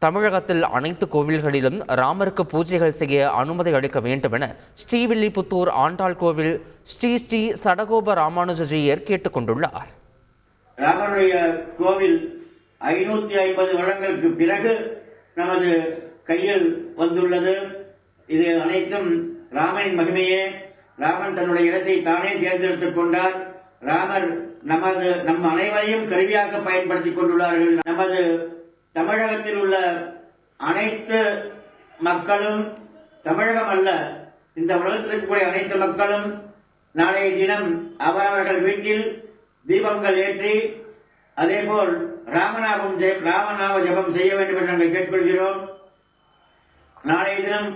தமிழகத்தில் அனைத்து கோவில்களிலும் ராமருக்கு பூஜைகள் செய்ய அனுமதி அளிக்க வேண்டும் என ஸ்ரீவில்லிபுத்தூர் ஆண்டாள் கோவில் ஸ்ரீ சடகோப ராமானுஜர் கேட்டுக்கொண்டுள்ளார். ராமனுடைய கோவில் 550 வருடங்களுக்கு பிறகு நமது கையில் வந்துள்ளது. இது அனைத்தும் ராமனின் மகிமையே. ராமன் தன்னுடைய இடத்தை தானே தேர்ந்தெடுத்துக் கொண்டார். ராமர் நம் அனைவரையும் கருவியாக பயன்படுத்திக் கொண்டுள்ளார்கள். நமது தமிழகத்தில் உள்ள அனைத்து மக்களும், தமிழகம் அல்ல, இந்த உலகத்தில் இருக்கக்கூடிய அனைத்து மக்களும் நாளைய தினம் அவரவர்கள் வீட்டில் தீபங்கள் ஏற்றி அதேபோல் ராமநாம ஜபம் செய்ய வேண்டும் என்று நாங்கள் கேட்டுக்கொள்கிறோம். நாளைய தினம்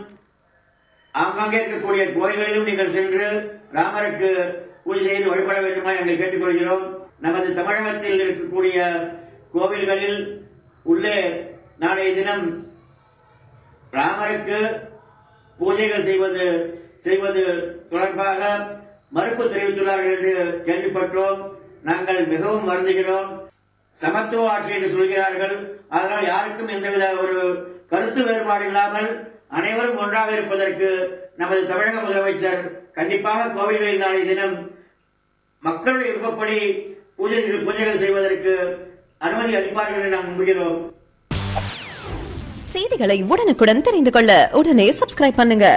ஆங்காங்கே இருக்கக்கூடிய கோயில்களிலும் நீங்கள் சென்று ராமருக்கு பூஜை செய்து வழிபட வேண்டுமா நாங்கள் கேட்டுக்கொள்கிறோம். நமது தமிழகத்தில் இருக்கக்கூடிய கோவில்களில் உள்ளே நாளைய தினம் ராமருக்கு பூஜைகள் செய்வது தொடர்பாக மறுப்பு தெரிவித்துள்ளார்கள் என்று கேள்விப்பட்டோம். நாங்கள் மிகவும் வருந்துகிறோம். சமத்துவ ஆட்சி என்று சொல்கிறார்கள். அதனால் யாருக்கும் எந்தவித ஒரு கருத்து வேறுபாடு இல்லாமல் அனைவரும் ஒன்றாக இருப்பதற்கு நமது தமிழக முதலமைச்சர் கண்டிப்பாக கோவில்களில் நாளைய தினம் மக்களுடைய விருப்பப்படி பூஜைகள் செய்வதற்கு அனுமதி அளிப்பார்கள் என்று நாம் நம்புகிறோம். செய்திகளை உடனுக்குடன் தெரிந்து கொள்ள உடனே சப்ஸ்கிரைப் பண்ணுங்க.